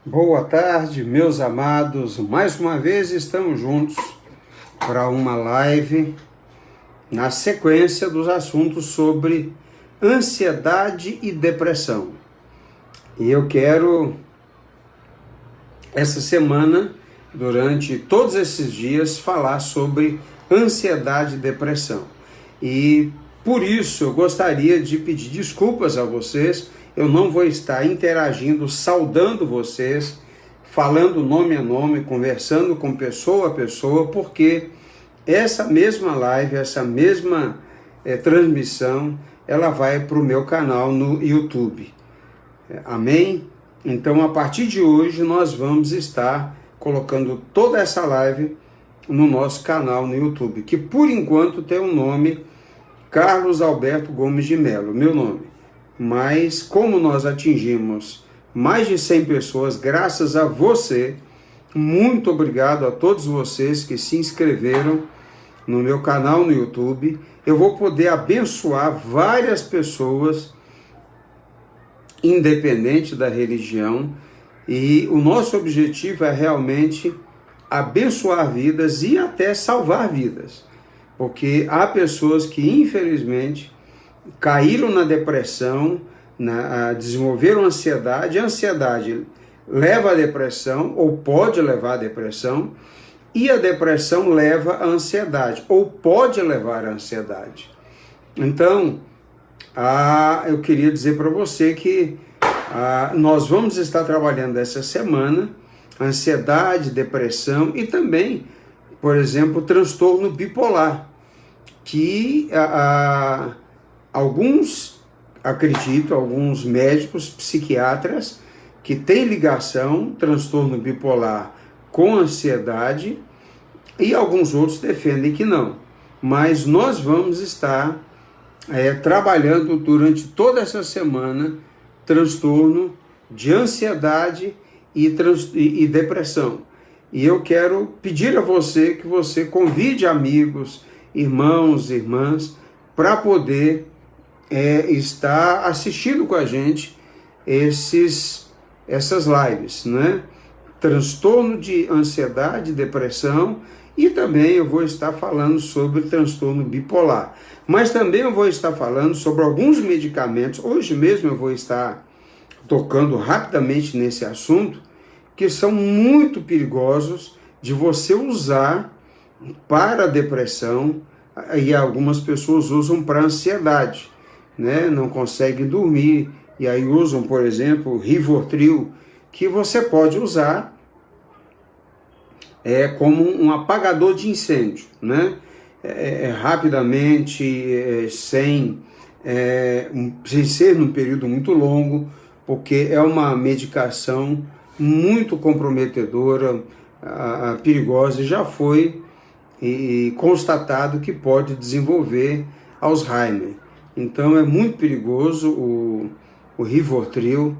Boa tarde, meus amados. Mais uma vez estamos juntos para uma live na sequência dos assuntos sobre ansiedade e depressão. E eu quero, essa semana, durante todos esses dias, falar sobre ansiedade e depressão. E por isso eu gostaria de pedir desculpas a vocês. Eu não vou estar interagindo, saudando vocês, falando nome a nome, conversando com pessoa a pessoa, porque essa mesma live, essa mesma transmissão, ela vai para o meu canal no YouTube. Amém? Então, a partir de hoje, nós vamos estar colocando toda essa live no nosso canal no YouTube, que por enquanto tem o nome Carlos Alberto Gomes de Mello, meu nome. Mas como nós atingimos mais de 100 pessoas, graças a você, muito obrigado a todos vocês que se inscreveram no meu canal no YouTube. Eu vou poder abençoar várias pessoas, independente da religião, e o nosso objetivo é realmente abençoar vidas e até salvar vidas, porque há pessoas que infelizmente caíram na depressão, desenvolveram ansiedade. A ansiedade leva à depressão, ou pode levar à depressão, e a depressão leva à ansiedade, ou pode levar à ansiedade. Então, eu queria dizer para você que nós vamos estar trabalhando essa semana ansiedade, depressão e também, por exemplo, transtorno bipolar, que alguns médicos, psiquiatras, que têm ligação, transtorno bipolar com ansiedade, e alguns outros defendem que não. Mas nós vamos estar trabalhando durante toda essa semana transtorno de ansiedade e depressão. E eu quero pedir a você que você convide amigos, irmãos, irmãs, para poder estar assistindo com a gente essas lives, né? Transtorno de ansiedade, depressão, e também eu vou estar falando sobre transtorno bipolar. Mas também eu vou estar falando sobre alguns medicamentos. Hoje mesmo eu vou estar tocando rapidamente nesse assunto, que são muito perigosos de você usar para a depressão, e algumas pessoas usam para ansiedade, né? Não conseguem dormir, e aí usam, por exemplo, Rivotril, que você pode usar como um apagador de incêndio, né? Rapidamente, sem ser num período muito longo, porque é uma medicação muito comprometedora, perigosa, e já foi constatado que pode desenvolver Alzheimer. Então é muito perigoso o Rivotril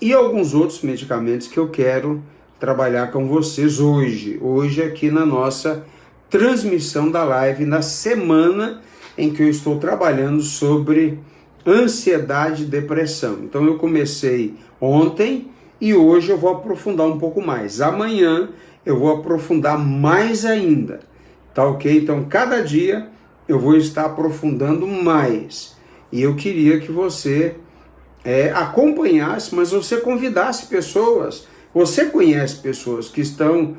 e alguns outros medicamentos que eu quero trabalhar com vocês hoje aqui na nossa transmissão da live, na semana em que eu estou trabalhando sobre ansiedade e depressão. Então eu comecei ontem e hoje eu vou aprofundar um pouco mais. Amanhã eu vou aprofundar mais ainda, tá ok? Então cada dia eu vou estar aprofundando mais. E eu queria que você acompanhasse, mas você convidasse pessoas. Você conhece pessoas que estão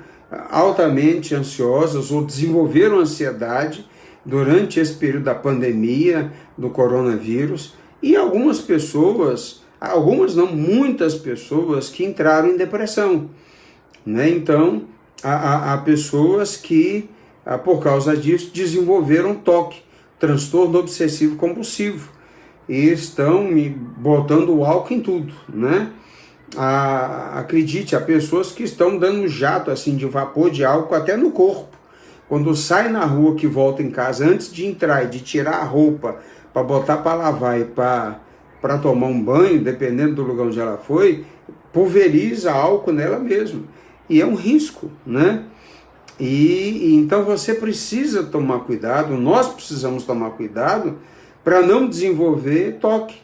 altamente ansiosas ou desenvolveram ansiedade durante esse período da pandemia, do coronavírus, e algumas pessoas, algumas não, muitas pessoas que entraram em depressão, né? Então, há pessoas que, por causa disso, desenvolveram TOC, transtorno obsessivo compulsivo, e estão botando o álcool em tudo, né? Acredite, há pessoas que estão dando jato assim de vapor de álcool até no corpo. Quando sai na rua, que volta em casa, antes de entrar e de tirar a roupa para botar para lavar e para tomar um banho, dependendo do lugar onde ela foi, pulveriza álcool nela mesma. E é um risco, né? E então você precisa tomar cuidado, nós precisamos tomar cuidado para não desenvolver TOC.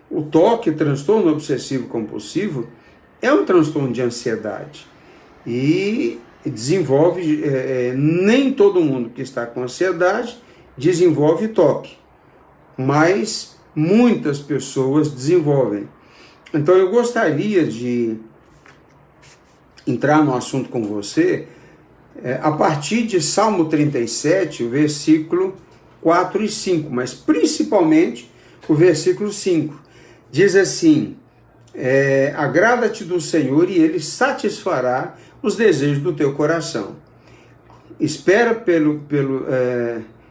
O TOC, transtorno obsessivo compulsivo, é um transtorno de ansiedade. E desenvolve, nem todo mundo que está com ansiedade desenvolve TOC, mas muitas pessoas desenvolvem. Então eu gostaria de entrar no assunto com você a partir de Salmo 37, o versículo 4 e 5, mas principalmente o versículo 5. Diz assim: agrada-te do Senhor e Ele satisfará os desejos do teu coração. Espera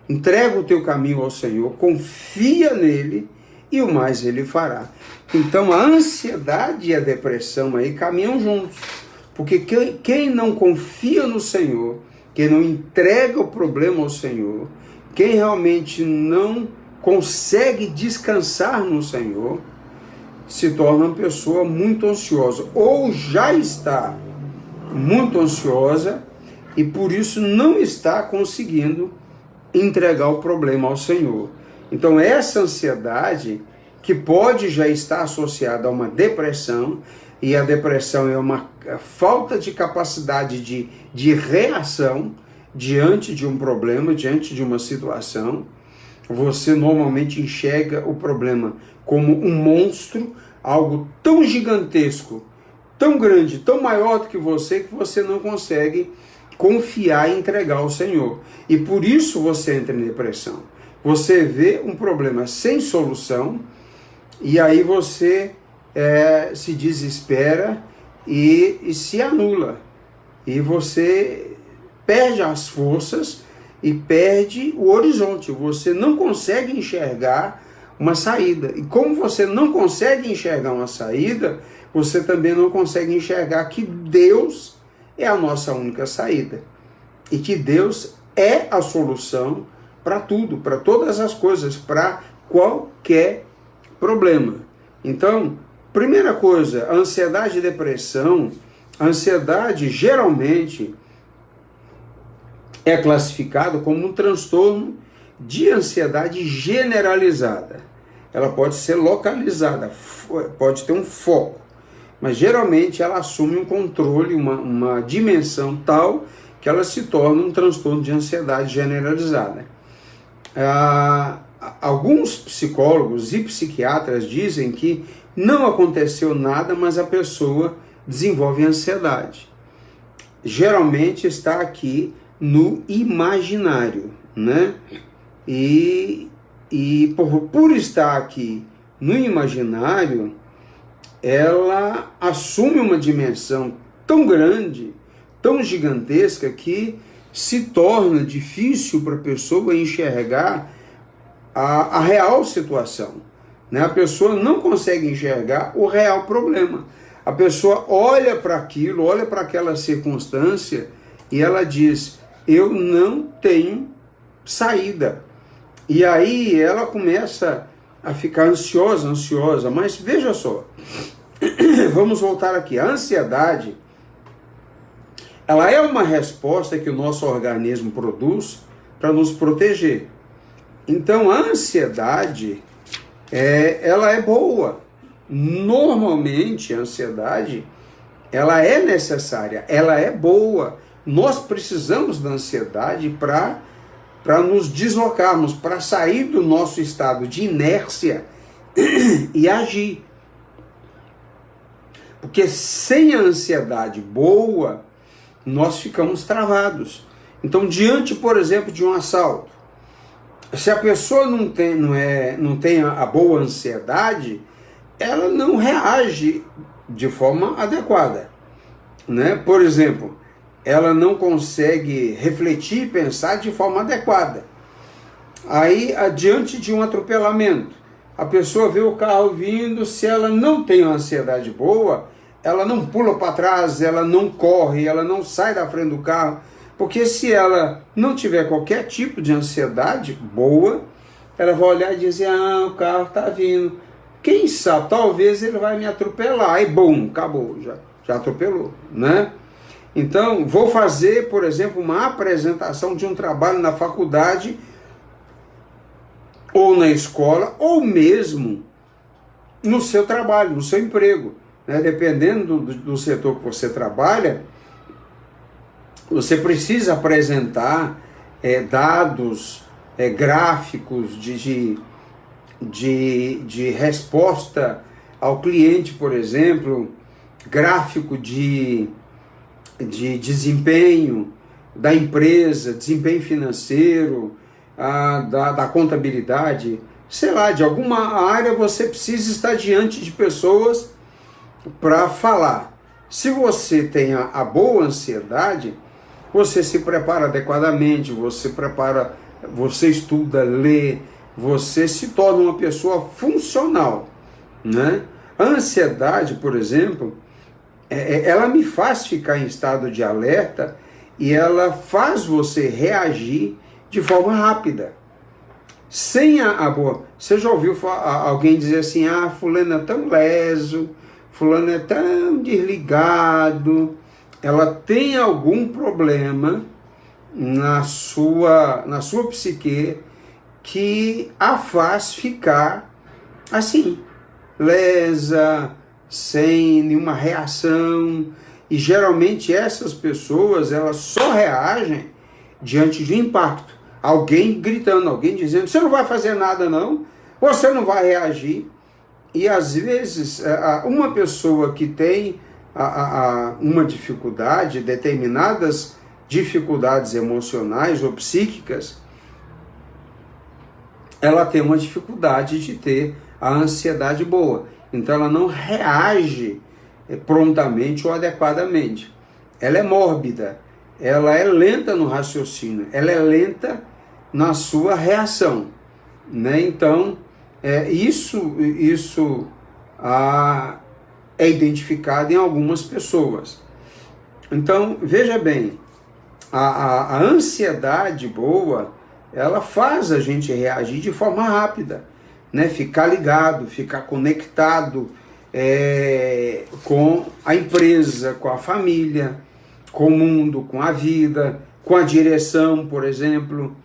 entrega o teu caminho ao Senhor, confia nele e o mais Ele fará. Então a ansiedade e a depressão aí caminham juntos, porque quem não confia no Senhor, quem não entrega o problema ao Senhor, quem realmente não consegue descansar no Senhor, se torna uma pessoa muito ansiosa, ou já está muito ansiosa e por isso não está conseguindo entregar o problema ao Senhor. Então essa ansiedade, que pode já estar associada a uma depressão, e a depressão é uma falta de capacidade de reação diante de um problema, diante de uma situação. Você normalmente enxerga o problema como um monstro, algo tão gigantesco, tão grande, tão maior do que você não consegue confiar e entregar ao Senhor. E por isso você entra em depressão. Você vê um problema sem solução, e aí você se desespera e se anula. E você perde as forças e perde o horizonte. Você não consegue enxergar uma saída. E como você não consegue enxergar uma saída, você também não consegue enxergar que Deus é a nossa única saída. E que Deus é a solução para tudo, para todas as coisas, para qualquer problema. Então, primeira coisa, a ansiedade e depressão. A ansiedade geralmente é classificado como um transtorno de ansiedade generalizada. Ela pode ser localizada, pode ter um foco, mas geralmente ela assume um controle, uma dimensão tal que ela se torna um transtorno de ansiedade generalizada. Alguns psicólogos e psiquiatras dizem que não aconteceu nada, mas a pessoa desenvolve ansiedade. Geralmente está aqui no imaginário, né? E por estar aqui no imaginário, ela assume uma dimensão tão grande, tão gigantesca, que se torna difícil para a pessoa enxergar a real situação, né? A pessoa não consegue enxergar o real problema. A pessoa olha para aquilo, olha para aquela circunstância e ela diz: eu não tenho saída. E aí ela começa a ficar ansiosa, mas veja só, vamos voltar aqui. A ansiedade, ela é uma resposta que o nosso organismo produz para nos proteger. Então a ansiedade, ela é boa. Normalmente a ansiedade, ela é necessária, ela é boa. Nós precisamos da ansiedade para nos deslocarmos, para sair do nosso estado de inércia e agir. Porque sem a ansiedade boa, nós ficamos travados. Então, diante, por exemplo, de um assalto, se a pessoa não tem a boa ansiedade, ela não reage de forma adequada, né? Por exemplo, ela não consegue refletir e pensar de forma adequada. Aí, diante de um atropelamento, a pessoa vê o carro vindo, se ela não tem uma ansiedade boa, ela não pula para trás, ela não corre, ela não sai da frente do carro, porque se ela não tiver qualquer tipo de ansiedade boa, ela vai olhar e dizer: o carro está vindo, quem sabe, talvez ele vai me atropelar, aí bum, acabou, já atropelou, né? Então, vou fazer, por exemplo, uma apresentação de um trabalho na faculdade, ou na escola, ou mesmo no seu trabalho, no seu emprego. né? Dependendo do setor que você trabalha, você precisa apresentar dados, gráficos de resposta ao cliente, por exemplo, gráfico de desempenho da empresa, desempenho financeiro, da contabilidade, sei lá, de alguma área você precisa estar diante de pessoas para falar. Se você tem a boa ansiedade, você se prepara adequadamente, você estuda, lê, você se torna uma pessoa funcional, né? A ansiedade, por exemplo, ela me faz ficar em estado de alerta e ela faz você reagir de forma rápida. Sem a boa... Você já ouviu alguém dizer assim, fulano é tão leso, fulano é tão desligado, ela tem algum problema na sua psique que a faz ficar assim, lesa, sem nenhuma reação. E geralmente essas pessoas, elas só reagem diante de um impacto. Alguém gritando, alguém dizendo, você não vai fazer nada não, você não vai reagir. E às vezes uma pessoa que tem uma dificuldade, determinadas dificuldades emocionais ou psíquicas, ela tem uma dificuldade de ter a ansiedade boa. Então ela não reage prontamente ou adequadamente. Ela é mórbida, ela é lenta no raciocínio, ela é lenta na sua reação, né? Então, isso é identificado em algumas pessoas. Então, veja bem, a ansiedade boa, ela faz a gente reagir de forma rápida, né? Ficar ligado, ficar conectado com a empresa, com a família, com o mundo, com a vida, com a direção, por exemplo,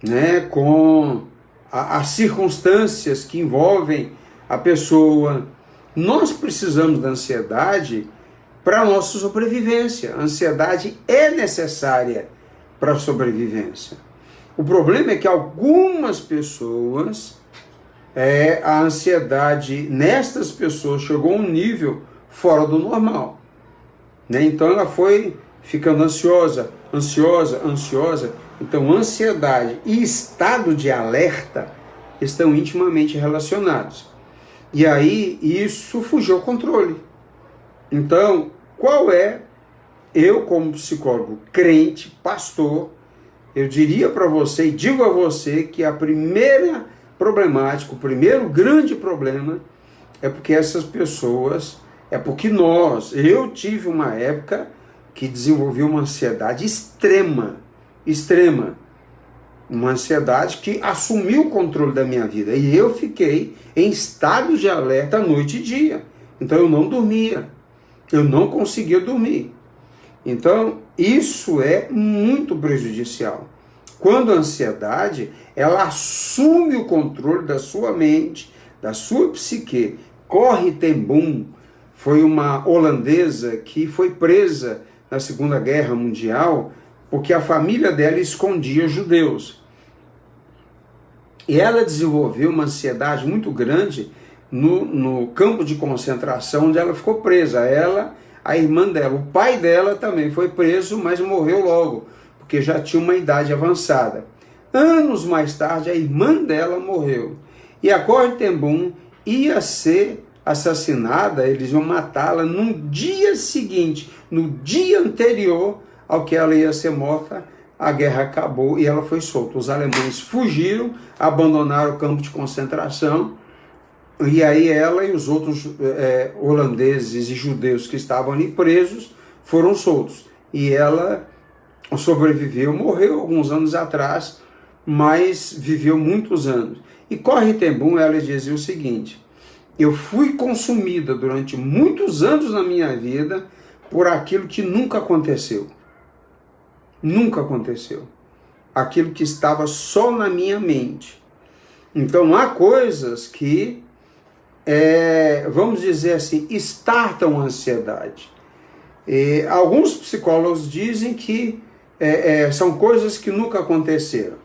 né? Com as circunstâncias que envolvem a pessoa. Nós precisamos da ansiedade para a nossa sobrevivência. A ansiedade é necessária para a sobrevivência. O problema é que algumas pessoas, a ansiedade nestas pessoas chegou a um nível fora do normal, né? Então ela foi ficando ansiosa. Então ansiedade e estado de alerta estão intimamente relacionados. E aí isso fugiu ao controle. Então, eu como psicólogo, crente, pastor, eu diria para você e digo a você que a primeira problemática, o primeiro grande problema é porque essas pessoas, eu tive uma época que desenvolvi uma ansiedade extrema, uma ansiedade que assumiu o controle da minha vida e eu fiquei em estado de alerta noite e dia. Então eu não dormia, eu não conseguia dormir. Então isso é muito prejudicial. Quando a ansiedade, ela assume o controle da sua mente, da sua psique. Corrie ten Boom foi uma holandesa que foi presa na Segunda Guerra Mundial porque a família dela escondia judeus. E ela desenvolveu uma ansiedade muito grande no campo de concentração onde ela ficou presa. Ela, a irmã dela, o pai dela também foi preso, mas morreu logo, porque já tinha uma idade avançada. Anos mais tarde, a irmã dela morreu. E a Corrie ten Boom ia ser assassinada, eles iam matá-la no dia seguinte, no dia anterior ao que ela ia ser morta. A guerra acabou e ela foi solta. Os alemães fugiram, abandonaram o campo de concentração, e aí ela e os outros holandeses e judeus que estavam ali presos foram soltos. E ela sobreviveu, morreu alguns anos atrás, mas viveu muitos anos. E Corrie ten Boom, ela dizia o seguinte: eu fui consumida durante muitos anos na minha vida por aquilo que nunca aconteceu. Nunca aconteceu. Aquilo que estava só na minha mente. Então há coisas que vamos dizer assim, startam a ansiedade. Alguns psicólogos dizem que são coisas que nunca aconteceram,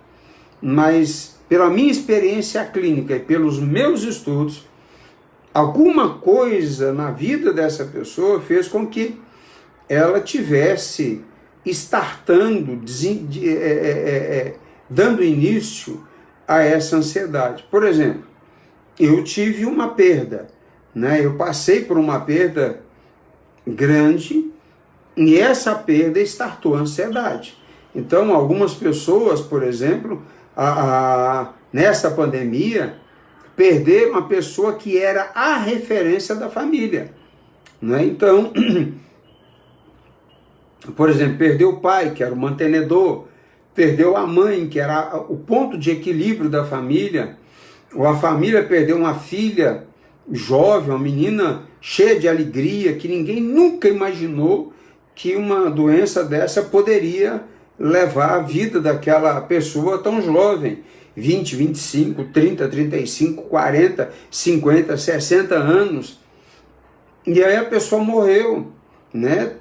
mas pela minha experiência clínica e pelos meus estudos, alguma coisa na vida dessa pessoa fez com que ela tivesse startando, dando início a essa ansiedade. Por exemplo, eu tive uma perda, né? Eu passei por uma perda grande e essa perda startou a ansiedade. Então, algumas pessoas, por exemplo, nessa pandemia, perderam uma pessoa que era a referência da família, né? Então, por exemplo, perdeu o pai, que era o mantenedor, perdeu a mãe, que era o ponto de equilíbrio da família, ou a família perdeu uma filha jovem, uma menina cheia de alegria, que ninguém nunca imaginou que uma doença dessa poderia levar a vida daquela pessoa tão jovem, 20, 25, 30, 35, 40, 50, 60 anos. E aí a pessoa morreu, né?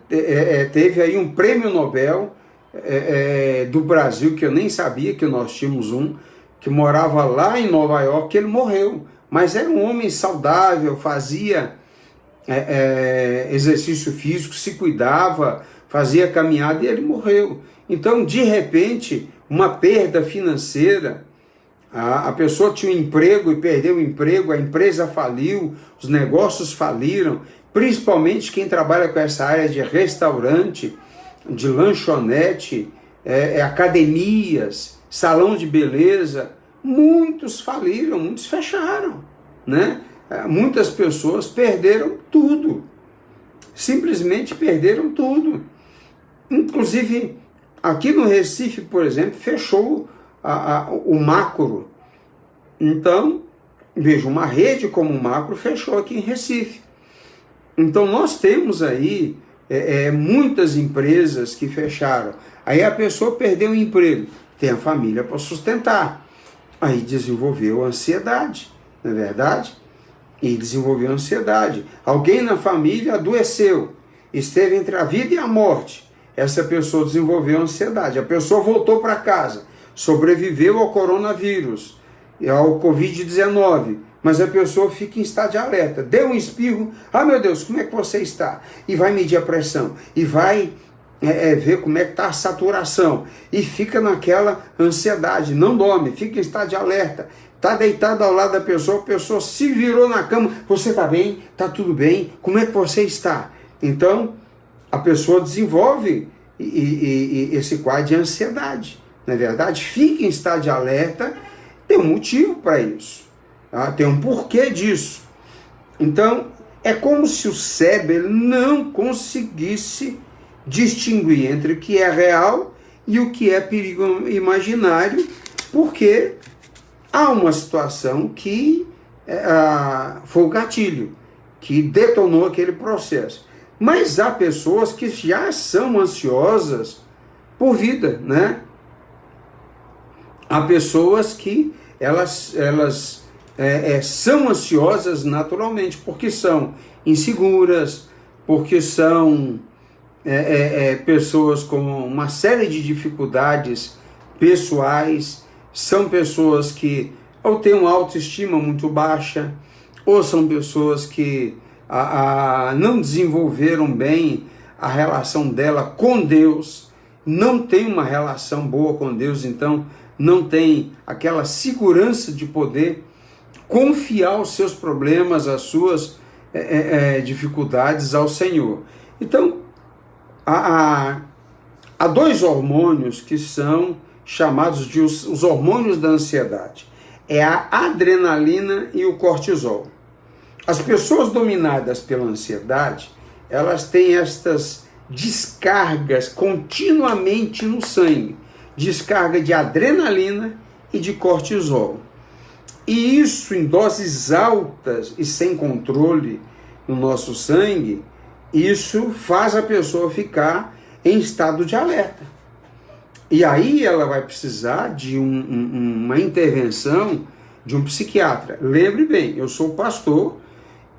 Teve aí um prêmio Nobel do Brasil, que eu nem sabia que nós tínhamos um, que morava lá em Nova York, que ele morreu. Mas era um homem saudável, fazia exercício físico, se cuidava, fazia caminhada e ele morreu. Então, de repente, uma perda financeira, a pessoa tinha um emprego e perdeu o emprego, a empresa faliu, os negócios faliram, principalmente quem trabalha com essa área de restaurante, de lanchonete, academias, salão de beleza, muitos faliram, muitos fecharam, né? Muitas pessoas perderam tudo, simplesmente perderam tudo. Inclusive, aqui no Recife, por exemplo, fechou o Macro. Então, veja, uma rede como o Macro fechou aqui em Recife. Então, nós temos aí muitas empresas que fecharam. Aí a pessoa perdeu o emprego, tem a família para sustentar. Aí desenvolveu ansiedade, não é verdade? E desenvolveu ansiedade. Alguém na família adoeceu, esteve entre a vida e a morte. Essa pessoa desenvolveu ansiedade. A pessoa voltou para casa, sobreviveu ao coronavírus, ao Covid-19, mas a pessoa fica em estado de alerta. Deu um espirro, meu Deus, como é que você está? E vai medir a pressão, e vai ver como é que está a saturação, e fica naquela ansiedade, não dorme, fica em estado de alerta, está deitado ao lado da pessoa, a pessoa se virou na cama, você está bem? Está tudo bem? Como é que você está? Então, a pessoa desenvolve esse quadro de ansiedade, não é verdade? Fica em estado de alerta, tem um motivo para isso, tá? Tem um porquê disso. Então, é como se o cérebro não conseguisse distinguir entre o que é real e o que é perigo imaginário, porque há uma situação que foi o gatilho, que detonou aquele processo. Mas há pessoas que já são ansiosas por vida, né? Há pessoas que elas são ansiosas naturalmente, porque são inseguras, porque são pessoas com uma série de dificuldades pessoais, são pessoas que ou têm uma autoestima muito baixa, ou são pessoas que não desenvolveram bem a relação dela com Deus, não tem uma relação boa com Deus, então não tem aquela segurança de poder confiar os seus problemas, as suas dificuldades ao Senhor. Então, há dois hormônios que são chamados de os hormônios da ansiedade. É a adrenalina e o cortisol. As pessoas dominadas pela ansiedade, elas têm estas descargas continuamente no sangue. Descarga de adrenalina e de cortisol. E isso em doses altas e sem controle no nosso sangue, isso faz a pessoa ficar em estado de alerta. E aí ela vai precisar de uma intervenção de um psiquiatra. Lembre bem, eu sou pastor,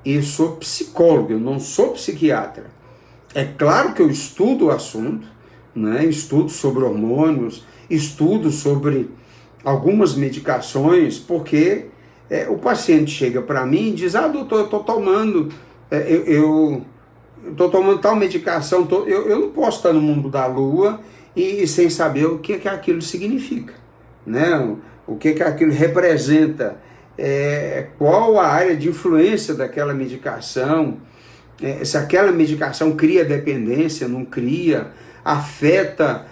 e sou psicólogo, eu não sou psiquiatra. É claro que eu estudo o assunto, né? Estudo sobre hormônios, estudo sobre algumas medicações, porque o paciente chega para mim e diz, doutor, eu estou tomando, eu estou tomando tal medicação, eu não posso estar no mundo da lua e sem saber o que aquilo significa, né? O que aquilo representa, qual a área de influência daquela medicação, se aquela medicação cria dependência, não cria, afeta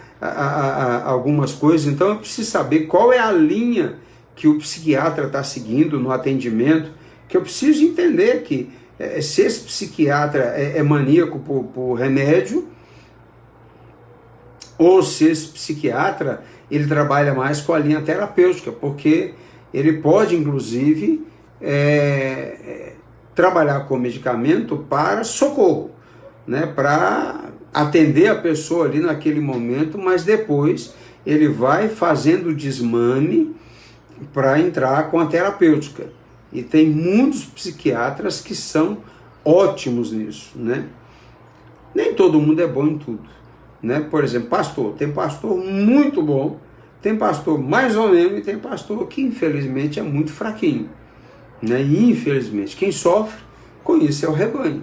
algumas coisas. Então eu preciso saber qual é a linha que o psiquiatra está seguindo no atendimento, que eu preciso entender que se esse psiquiatra é maníaco por remédio, ou se esse psiquiatra ele trabalha mais com a linha terapêutica, porque ele pode, inclusive, trabalhar com medicamento para socorro, né, para atender a pessoa ali naquele momento, mas depois ele vai fazendo o desmame para entrar com a terapêutica. E tem muitos psiquiatras que são ótimos nisso, né? Nem todo mundo é bom em tudo, né? Por exemplo, pastor. Tem pastor muito bom, tem pastor mais ou menos e tem pastor que infelizmente é muito fraquinho, né? E infelizmente quem sofre com isso é o rebanho,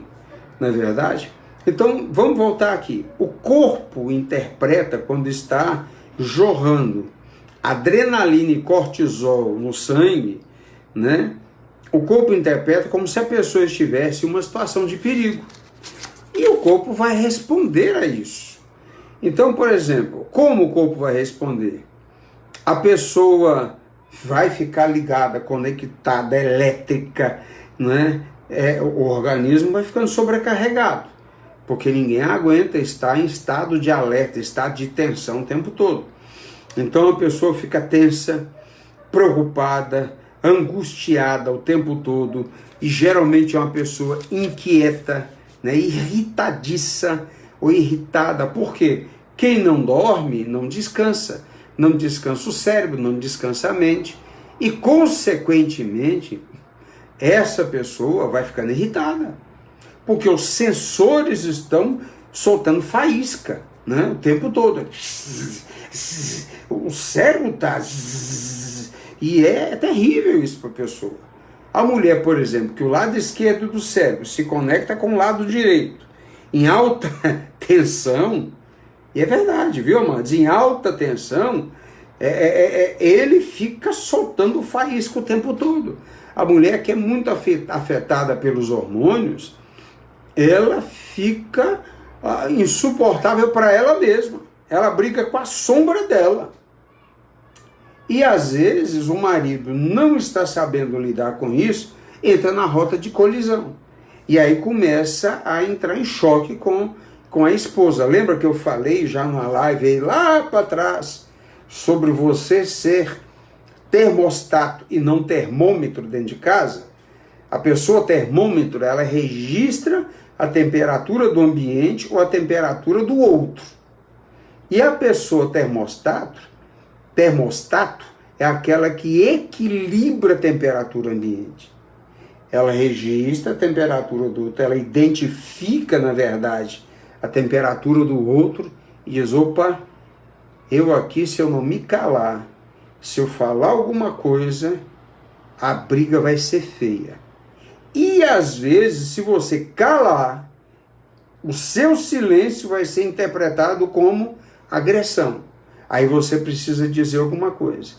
não é verdade? Então vamos voltar aqui. O corpo interpreta quando está jorrando adrenalina e cortisol no sangue, né? O corpo interpreta como se a pessoa estivesse em uma situação de perigo. E o corpo vai responder a isso. Então, por exemplo, como o corpo vai responder? A pessoa vai ficar ligada, conectada, elétrica, né? O organismo vai ficando sobrecarregado, porque ninguém aguenta estar em estado de alerta, estado de tensão o tempo todo. Então a pessoa fica tensa, preocupada, angustiada o tempo todo, e geralmente é uma pessoa inquieta, né, irritadiça ou irritada. Por quê? Quem não dorme não descansa o cérebro, não descansa a mente, e consequentemente essa pessoa vai ficando irritada, porque os sensores estão soltando faísca, né, o tempo todo. O cérebro está... E é terrível isso para a pessoa. A mulher, por exemplo, que o lado esquerdo do cérebro se conecta com o lado direito, em alta tensão, e é verdade, viu, amados? Em alta tensão, ele fica soltando faísca o tempo todo. A mulher que é muito afetada pelos hormônios, ela fica insuportável para ela mesma. Ela briga com a sombra dela. E às vezes o marido não está sabendo lidar com isso, entra na rota de colisão. E aí começa a entrar em choque com a esposa. Lembra que eu falei já numa live aí lá para trás sobre você ser termostato e não termômetro dentro de casa? A pessoa termômetro, ela registra a temperatura do ambiente ou a temperatura do outro. E a pessoa termostato é aquela que equilibra a temperatura ambiente. Ela registra a temperatura do outro, ela identifica, na verdade, a temperatura do outro e diz, opa, eu aqui, se eu não me calar, se eu falar alguma coisa, a briga vai ser feia. E às vezes, se você calar, o seu silêncio vai ser interpretado como agressão. Aí você precisa dizer alguma coisa.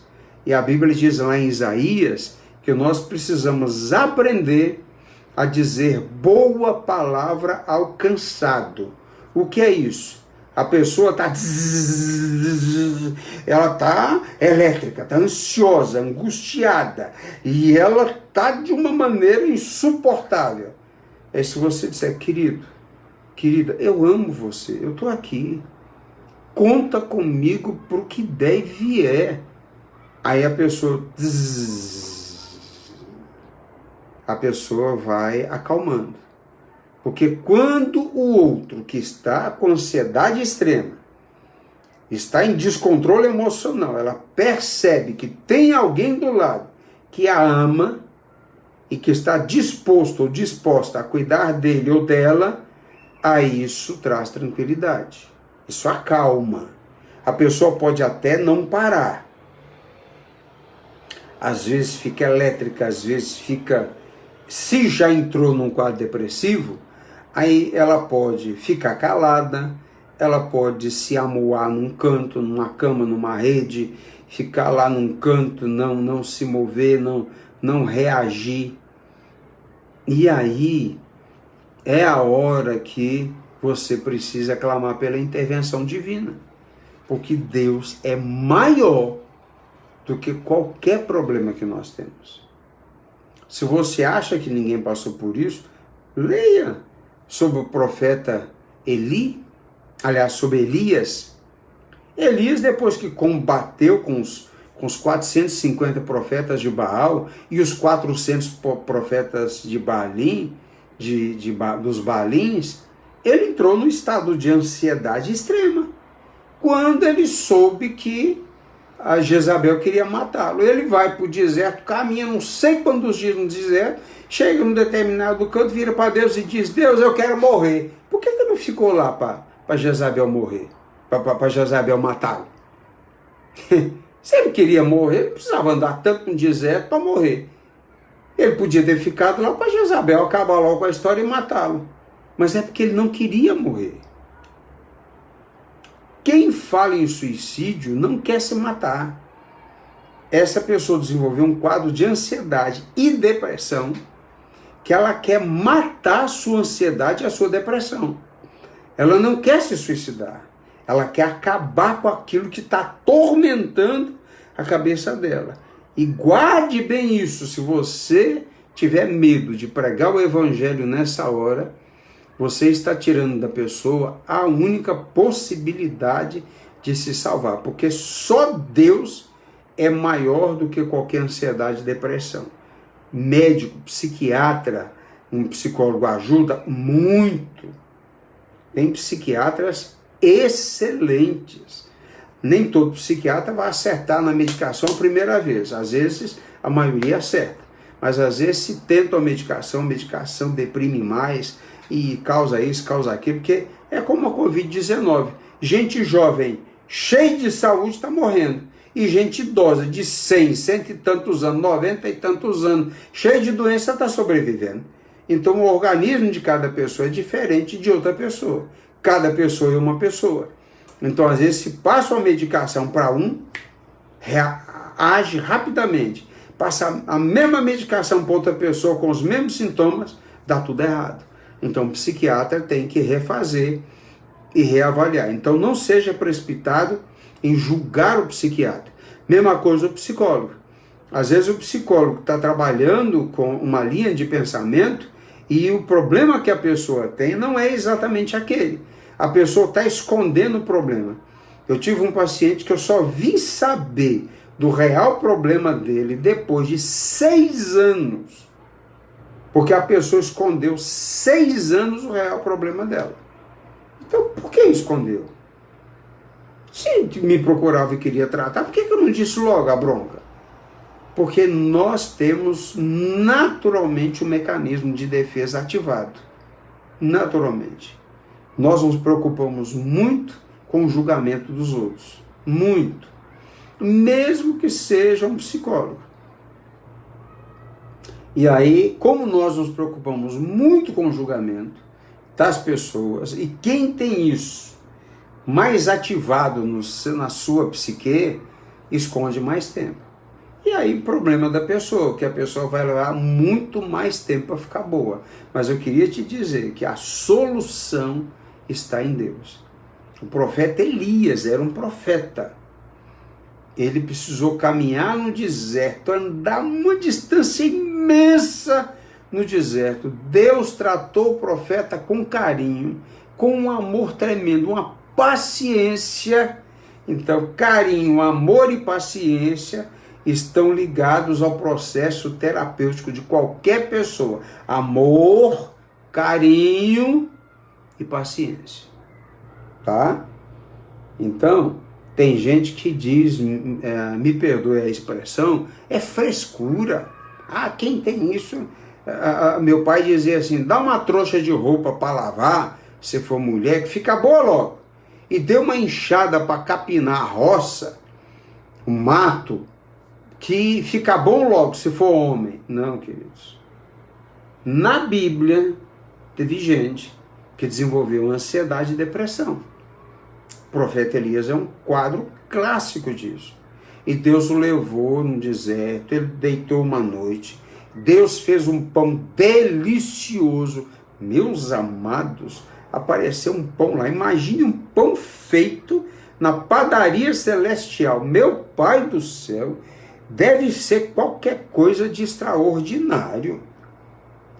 E a Bíblia diz lá em Isaías que nós precisamos aprender a dizer boa palavra ao cansado. O que é isso? A pessoa está elétrica, está ansiosa, angustiada, e ela está de uma maneira insuportável. É se você disser, querido, querida, eu amo você, eu estou aqui, conta comigo para o que der e vier. Aí a pessoa vai acalmando. Porque quando o outro que está com ansiedade extrema, está em descontrole emocional, ela percebe que tem alguém do lado que a ama, e que está disposto ou disposta a cuidar dele ou dela, aí isso traz tranquilidade. Isso acalma. A pessoa pode até não parar. Às vezes fica elétrica, às vezes fica... Se já entrou num quadro depressivo, aí ela pode ficar calada, ela pode se amuar num canto, numa cama, numa rede, ficar lá num canto, não se mover, não reagir. E aí é a hora que você precisa clamar pela intervenção divina, porque Deus é maior do que qualquer problema que nós temos. Se você acha que ninguém passou por isso, leia sobre o profeta Eli, aliás, sobre Elias. Elias, depois que combateu com os 450 profetas de Baal e os 400 profetas de Baalim, dos Baalins, ele entrou num estado de ansiedade extrema, quando ele soube que a Jezabel queria matá-lo. Ele vai para o deserto, caminha não sei quantos dias no deserto, chega num determinado canto, vira para Deus e diz: Deus, eu quero morrer. Por que não ficou lá para Jezabel morrer? Para Jezabel matá-lo? Se ele queria morrer, não precisava andar tanto no deserto para morrer. Ele podia ter ficado lá para Jezabel acabar logo com a história e matá-lo. Mas é porque ele não queria morrer. Quem fala em suicídio não quer se matar. Essa pessoa desenvolveu um quadro de ansiedade e depressão, que ela quer matar a sua ansiedade e a sua depressão. Ela não quer se suicidar. Ela quer acabar com aquilo que está atormentando a cabeça dela. E guarde bem isso. Se você tiver medo de pregar o evangelho nessa hora, você está tirando da pessoa a única possibilidade de se salvar. Porque só Deus é maior do que qualquer ansiedade e depressão. Médico, psiquiatra, um psicólogo ajuda muito. Tem psiquiatras excelentes. Nem todo psiquiatra vai acertar na medicação a primeira vez. Às vezes, a maioria acerta. Mas às vezes, se tenta a medicação deprime mais e causa isso, causa aquilo, porque é como a Covid-19. Gente jovem, cheia de saúde, está morrendo. E gente idosa, de 100, cento e tantos anos, 90 e tantos anos, cheia de doença, está sobrevivendo. Então, o organismo de cada pessoa é diferente de outra pessoa. Cada pessoa é uma pessoa. Então, às vezes, se passa uma medicação para um, age rapidamente. Passa a mesma medicação para outra pessoa com os mesmos sintomas, dá tudo errado. Então, o psiquiatra tem que refazer e reavaliar. Então, não seja precipitado em julgar o psiquiatra. Mesma coisa o psicólogo. Às vezes, o psicólogo está trabalhando com uma linha de pensamento e o problema que a pessoa tem não é exatamente aquele. A pessoa está escondendo o problema. Eu tive um paciente que eu só vim saber do real problema dele depois de 6 anos. Porque a pessoa escondeu 6 anos o real problema dela. Então, por que escondeu? Se me procurava e queria tratar, por que eu não disse logo a bronca? Porque nós temos naturalmente um mecanismo de defesa ativado. Naturalmente. Nós nos preocupamos muito com o julgamento dos outros. Muito. Mesmo que seja um psicólogo. E aí, como nós nos preocupamos muito com o julgamento das pessoas, e quem tem isso mais ativado na sua psique, esconde mais tempo. E aí, problema da pessoa, que a pessoa vai levar muito mais tempo para ficar boa. Mas eu queria te dizer que a solução está em Deus. O profeta Elias era um profeta. Ele precisou caminhar no deserto, andar uma distância imensa no deserto. Deus tratou o profeta com carinho, com um amor tremendo, uma paciência. Então, carinho, amor e paciência estão ligados ao processo terapêutico de qualquer pessoa. Amor, carinho e paciência. Tá? Então, tem gente que diz, me perdoe a expressão, é frescura. Ah, quem tem isso? Meu pai dizia assim, dá uma trouxa de roupa para lavar, se for mulher, que fica boa logo. E deu uma enxada para capinar a roça, o mato, que fica bom logo, se for homem. Não, queridos. Na Bíblia, teve gente que desenvolveu ansiedade e depressão. O profeta Elias é um quadro clássico disso. E Deus o levou no deserto, ele deitou uma noite. Deus fez um pão delicioso. Meus amados, apareceu um pão lá. Imagine um pão feito na padaria celestial. Meu Pai do céu, deve ser qualquer coisa de extraordinário.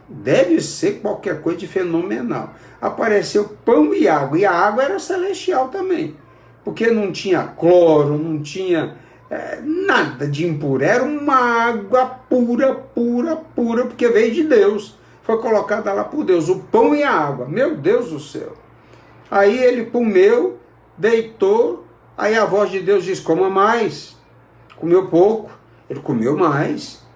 Deve ser qualquer coisa de fenomenal. Apareceu pão e a água era celestial também. Porque não tinha cloro, não tinha nada de impuro. Era uma água pura, pura, pura, porque veio de Deus. Foi colocada lá por Deus, o pão e a água. Meu Deus do céu. Aí ele comeu, deitou, aí a voz de Deus diz, coma mais. Comeu pouco, ele comeu mais.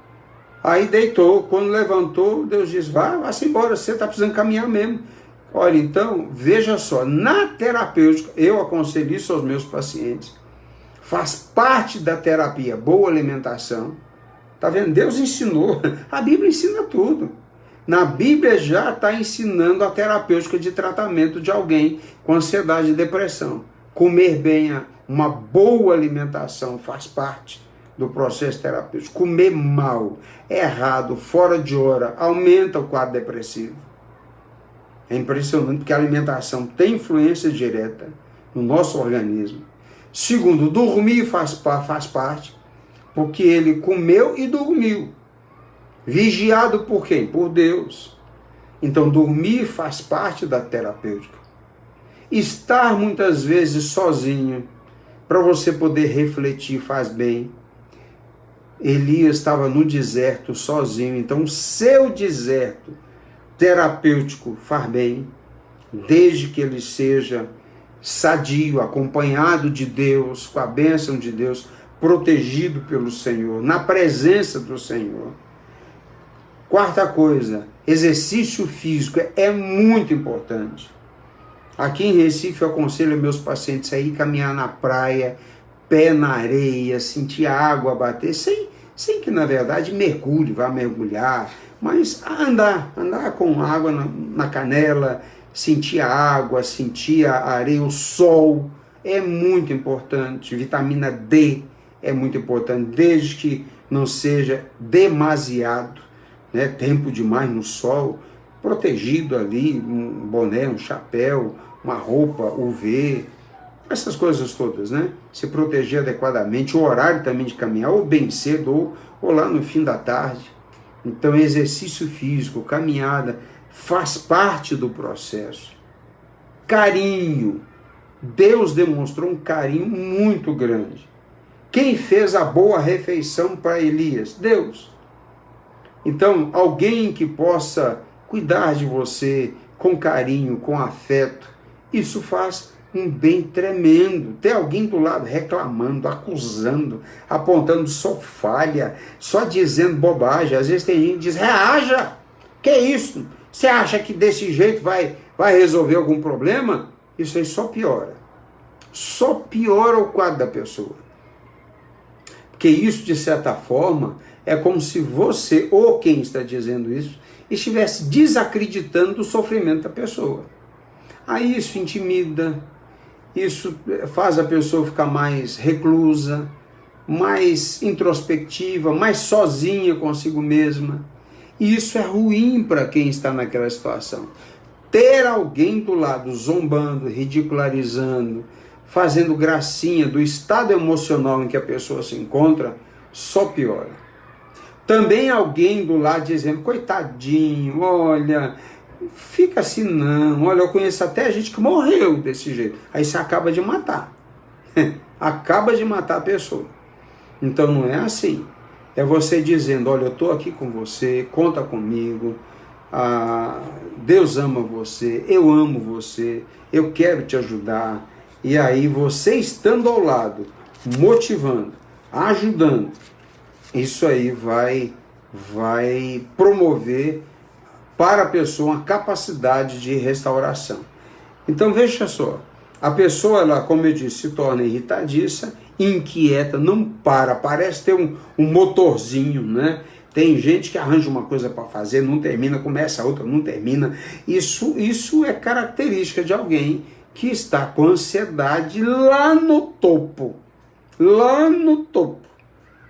Aí deitou, quando levantou, Deus diz, vá-se embora, você está precisando caminhar mesmo. Olha, então, veja só, na terapêutica, eu aconselho isso aos meus pacientes, faz parte da terapia, boa alimentação. Tá vendo? Deus ensinou, a Bíblia ensina tudo. Na Bíblia já está ensinando a terapêutica de tratamento de alguém com ansiedade e depressão. Comer bem, uma boa alimentação faz parte do processo terapêutico. Comer mal, errado, fora de hora, aumenta o quadro depressivo. É impressionante porque a alimentação tem influência direta no nosso organismo. Segundo, dormir faz parte, porque ele comeu e dormiu. Vigiado por quem? Por Deus. Então, dormir faz parte da terapêutica. Estar muitas vezes sozinho, para você poder refletir, faz bem. Elias estava no deserto sozinho, então o seu deserto terapêutico faz bem, desde que ele seja sadio, acompanhado de Deus, com a bênção de Deus, protegido pelo Senhor, na presença do Senhor. Quarta coisa, exercício físico é muito importante. Aqui em Recife eu aconselho meus pacientes a ir caminhar na praia, pé na areia, sentir a água bater, sem que na verdade mergulhe, vá mergulhar, mas andar com água na canela, sentir a água, sentir a areia, o sol, é muito importante. Vitamina D é muito importante, desde que não seja demasiado, né, tempo demais no sol, protegido ali, um boné, um chapéu, uma roupa UV, essas coisas todas, né? Se proteger adequadamente, o horário também de caminhar, ou bem cedo, ou lá no fim da tarde. Então, exercício físico, caminhada, faz parte do processo. Carinho. Deus demonstrou um carinho muito grande. Quem fez a boa refeição para Elias? Deus. Então, alguém que possa cuidar de você com carinho, com afeto, isso faz um bem tremendo. Ter alguém do lado reclamando, acusando, apontando só falha, só dizendo bobagem. Às vezes tem gente que diz, reaja, que isso? Você acha que desse jeito vai resolver algum problema? Isso aí só piora. Só piora o quadro da pessoa. Porque isso, de certa forma, é como se você, ou quem está dizendo isso, estivesse desacreditando do sofrimento da pessoa. Aí isso intimida, isso faz a pessoa ficar mais reclusa, mais introspectiva, mais sozinha consigo mesma. E isso é ruim para quem está naquela situação. Ter alguém do lado zombando, ridicularizando, fazendo gracinha do estado emocional em que a pessoa se encontra, só piora. Também alguém do lado dizendo, coitadinho, olha, fica assim não, olha, eu conheço até gente que morreu desse jeito. Aí você acaba de matar. Acaba de matar a pessoa. Então não é assim. É você dizendo, olha, eu estou aqui com você, conta comigo, Deus ama você, eu amo você, eu quero te ajudar. E aí você estando ao lado, motivando, ajudando, isso aí vai vai promover para a pessoa uma capacidade de restauração. Então veja só, a pessoa, ela, como eu disse, se torna irritadiça, inquieta, não para, parece ter um motorzinho, né? Tem gente que arranja uma coisa para fazer, não termina, começa a outra, não termina. Isso é característica de alguém que está com ansiedade lá no topo,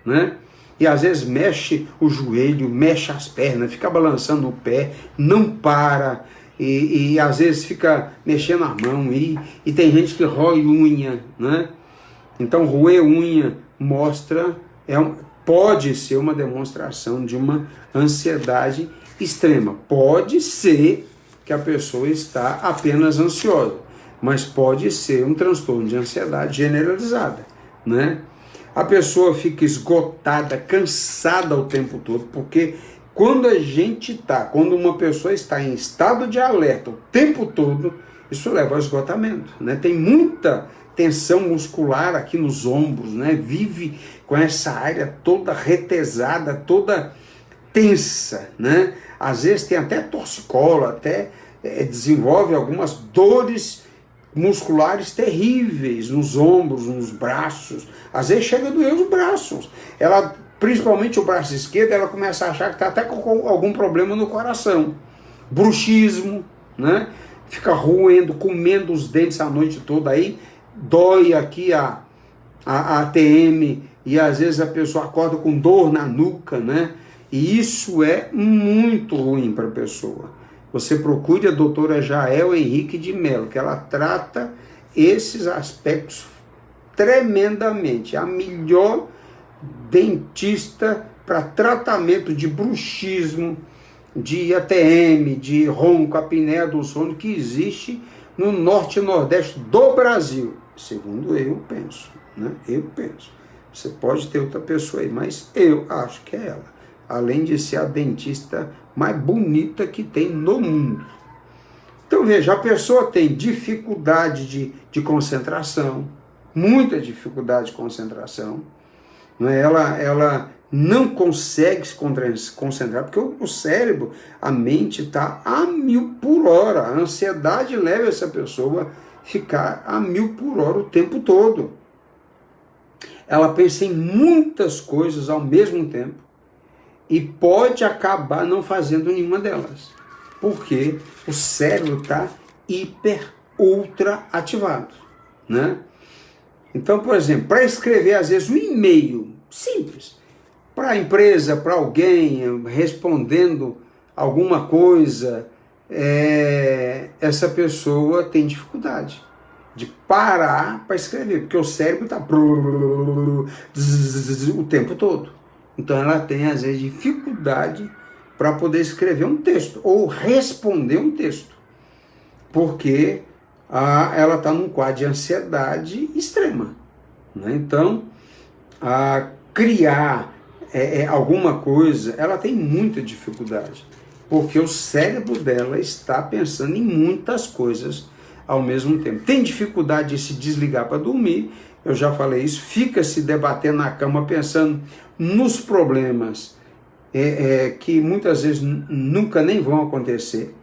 né? E às vezes mexe o joelho, mexe as pernas, fica balançando o pé, não para, e às vezes fica mexendo a mão, e tem gente que rói unha, né? Então roer unha mostra, pode ser uma demonstração de uma ansiedade extrema. Pode ser que a pessoa está apenas ansiosa, mas pode ser um transtorno de ansiedade generalizada, né? A pessoa fica esgotada, cansada o tempo todo, porque quando uma pessoa está em estado de alerta o tempo todo, isso leva ao esgotamento, né? Tem muita tensão muscular aqui nos ombros, né? Vive com essa área toda retesada, toda tensa, né? Às vezes tem até torcicolo, até desenvolve algumas dores musculares terríveis nos ombros, nos braços. Às vezes chega a doer os braços. Ela, principalmente o braço esquerdo, ela começa a achar que está até com algum problema no coração. Bruxismo, né? Fica roendo, comendo os dentes a noite toda, aí dói aqui a ATM, e às vezes a pessoa acorda com dor na nuca, né? E isso é muito ruim para a pessoa. Você procure a doutora Jael Henrique de Mello, que ela trata esses aspectos tremendamente. A melhor dentista para tratamento de bruxismo, de ATM, de ronco, apneia do sono, que existe no norte e nordeste do Brasil, segundo eu penso, né? Eu penso. Você pode ter outra pessoa aí, mas eu acho que é ela, além de ser a dentista mais bonita que tem no mundo. Então veja, a pessoa tem dificuldade de concentração, muita dificuldade de concentração, né? Ela não consegue se concentrar, porque o cérebro, a mente está a 1000 por hora. A ansiedade leva essa pessoa a ficar a 1000 por hora o tempo todo. Ela pensa em muitas coisas ao mesmo tempo e pode acabar não fazendo nenhuma delas, porque o cérebro está ultra ativado, né? Então, por exemplo, para escrever às vezes um e-mail simples, para a empresa, para alguém, respondendo alguma coisa, essa pessoa tem dificuldade de parar para escrever, porque o cérebro está o tempo todo. Então ela tem, às vezes, dificuldade para poder escrever um texto ou responder um texto, porque ela está num quadro de ansiedade extrema, né? Então, criar alguma coisa, ela tem muita dificuldade, porque o cérebro dela está pensando em muitas coisas ao mesmo tempo. Tem dificuldade de se desligar para dormir, eu já falei isso, fica se debatendo na cama pensando nos problemas que muitas vezes nunca nem vão acontecer,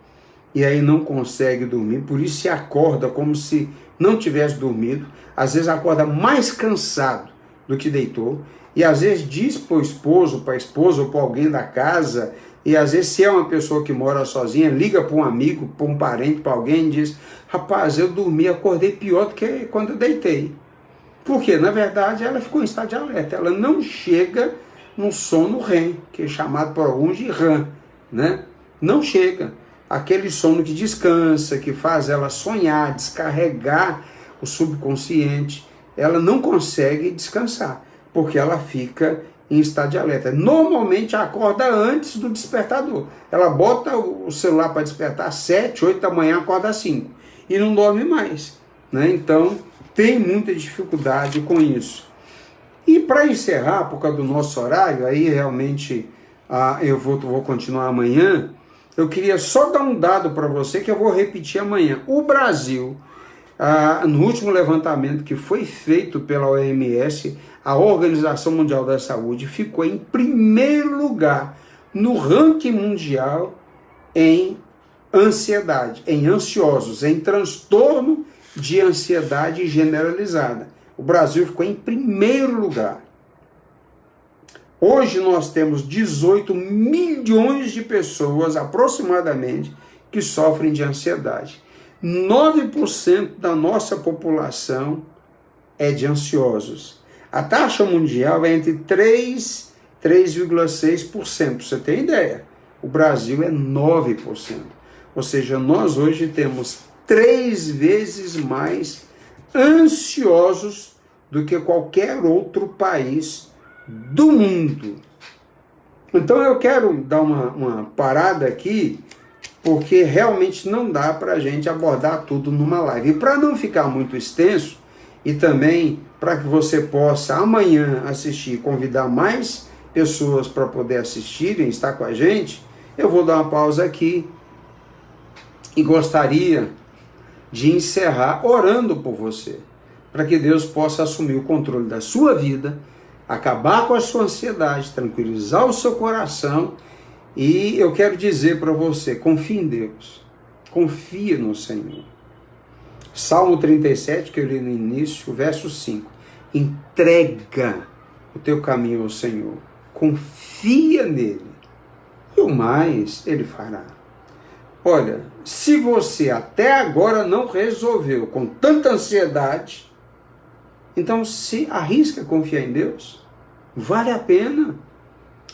e aí não consegue dormir, por isso se acorda como se não tivesse dormido, às vezes acorda mais cansado do que deitou, e às vezes diz para o esposo, para a esposa ou para alguém da casa, e às vezes se é uma pessoa que mora sozinha, liga para um amigo, para um parente, para alguém e diz: rapaz, eu dormi, acordei pior do que quando eu deitei. Por quê? Na verdade ela ficou em estado de alerta, ela não chega no sono REM, que é chamado por alguns de REM, né? Não chega. Aquele sono que descansa, que faz ela sonhar, descarregar o subconsciente, ela não consegue descansar, porque ela fica em estado de alerta. Normalmente acorda antes do despertador. Ela bota o celular para despertar às 7, 8 da manhã, acorda às 5 e não dorme mais, né? Então tem muita dificuldade com isso. E para encerrar, por causa do nosso horário, aí realmente eu vou continuar amanhã. Eu queria só dar um dado para você que eu vou repetir amanhã. O Brasil, no último levantamento que foi feito pela OMS, a Organização Mundial da Saúde, ficou em primeiro lugar no ranking mundial em ansiedade, em ansiosos, em transtorno de ansiedade generalizada. O Brasil ficou em primeiro lugar. Hoje nós temos 18 milhões de pessoas, aproximadamente, que sofrem de ansiedade. 9% da nossa população é de ansiosos. A taxa mundial é entre 3,6%. Para você ter ideia, o Brasil é 9%. Ou seja, nós hoje temos 3 vezes mais ansiosos do que qualquer outro país do mundo. Então eu quero dar uma parada aqui, porque realmente não dá para a gente abordar tudo numa live. E para não ficar muito extenso, e também para que você possa amanhã assistir, convidar mais pessoas para poder assistirem, estar com a gente, eu vou dar uma pausa aqui e gostaria de encerrar orando por você, para que Deus possa assumir o controle da sua vida, acabar com a sua ansiedade, tranquilizar o seu coração. E eu quero dizer para você, confie em Deus, confia no Senhor. Salmo 37, que eu li no início, verso 5. Entrega o teu caminho ao Senhor, confia nele, e o mais ele fará. Olha, se você até agora não resolveu com tanta ansiedade, então se arrisca a confiar em Deus. Vale a pena.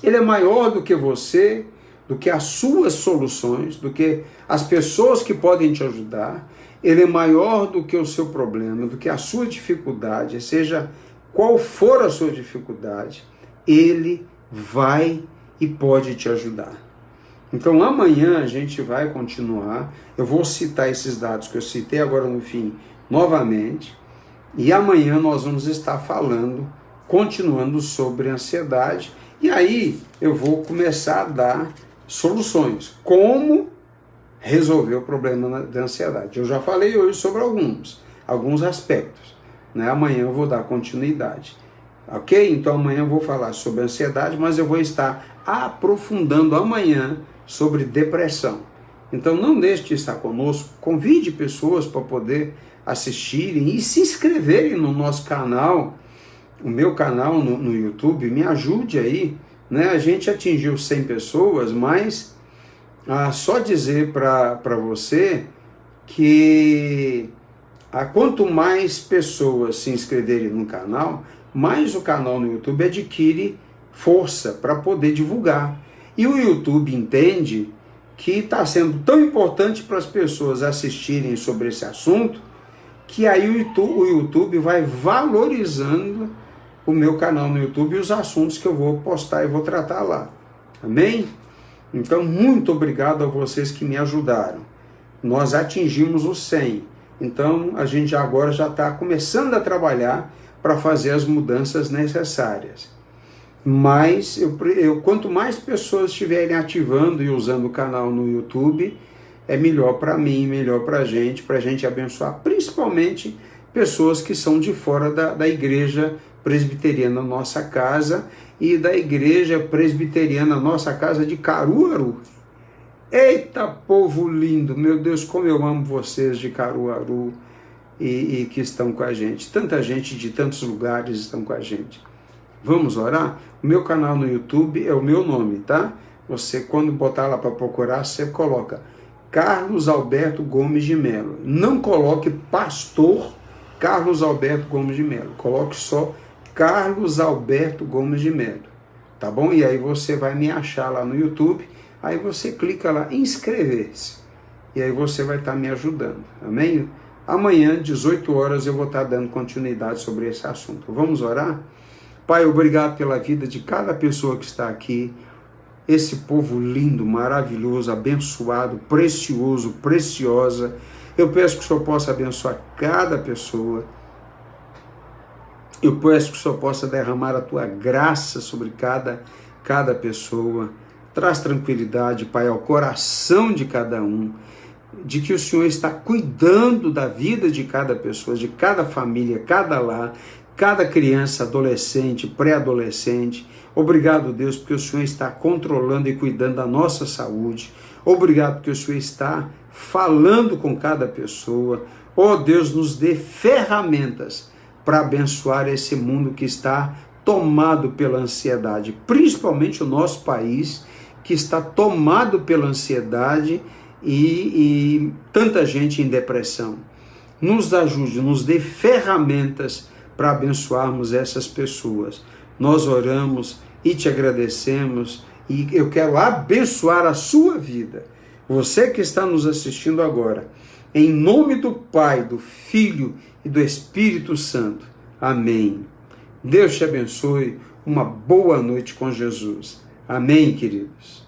Ele é maior do que você, do que as suas soluções, do que as pessoas que podem te ajudar. Ele é maior do que o seu problema, do que a sua dificuldade, seja qual for a sua dificuldade, ele vai e pode te ajudar. Então amanhã a gente vai continuar, eu vou citar esses dados que eu citei agora no fim novamente, e amanhã nós vamos estar falando, continuando sobre ansiedade, e aí eu vou começar a dar soluções, como resolver o problema da ansiedade. Eu já falei hoje sobre alguns aspectos, né? Amanhã eu vou dar continuidade, ok? Então amanhã eu vou falar sobre ansiedade, mas eu vou estar aprofundando amanhã sobre depressão. Então não deixe de estar conosco, convide pessoas para poder assistirem e se inscreverem no nosso canal, o meu canal no YouTube, me ajude aí, né? A gente atingiu 100 pessoas, mas só dizer para você que quanto mais pessoas se inscreverem no canal, mais o canal no YouTube adquire força para poder divulgar. E o YouTube entende que está sendo tão importante para as pessoas assistirem sobre esse assunto, que aí o YouTube vai valorizando o meu canal no YouTube e os assuntos que eu vou postar e vou tratar lá. Amém? Então, muito obrigado a vocês que me ajudaram. Nós atingimos os 100. Então, a gente agora já está começando a trabalhar para fazer as mudanças necessárias. Mas, quanto mais pessoas estiverem ativando e usando o canal no YouTube, é melhor para mim, melhor para a gente abençoar, principalmente pessoas que são de fora da igreja presbiteriana Nossa Casa e da igreja presbiteriana Nossa Casa de Caruaru. Eita, povo lindo, meu Deus, como eu amo vocês de Caruaru e que estão com a gente. Tanta gente de tantos lugares estão com a gente. Vamos orar? O meu canal no YouTube é o meu nome, tá? Você, quando botar lá para procurar, você coloca Carlos Alberto Gomes de Melo. Não coloque pastor Carlos Alberto Gomes de Melo. Coloque só Carlos Alberto Gomes de Melo. Tá bom? E aí você vai me achar lá no YouTube. Aí você clica lá em inscrever-se. E aí você vai estar me ajudando. Amém? Amanhã, 18 horas, eu vou estar dando continuidade sobre esse assunto. Vamos orar? Pai, obrigado pela vida de cada pessoa que está aqui. Esse povo lindo, maravilhoso, abençoado, precioso, preciosa. Eu peço que o Senhor possa abençoar cada pessoa. Eu peço que o Senhor possa derramar a Tua graça sobre cada pessoa. Traz tranquilidade, Pai, ao coração de cada um, de que o Senhor está cuidando da vida de cada pessoa, de cada família, cada lar, cada criança, adolescente, pré-adolescente. Obrigado, Deus, porque o Senhor está controlando e cuidando da nossa saúde. Obrigado porque o Senhor está falando com cada pessoa. Oh, Deus, nos dê ferramentas para abençoar esse mundo que está tomado pela ansiedade, principalmente o nosso país, que está tomado pela ansiedade e tanta gente em depressão. Nos ajude, nos dê ferramentas para abençoarmos essas pessoas. Nós oramos e te agradecemos e eu quero abençoar a sua vida. Você que está nos assistindo agora, em nome do Pai, do Filho e do Espírito Santo. Amém. Deus te abençoe. Uma boa noite com Jesus. Amém, queridos.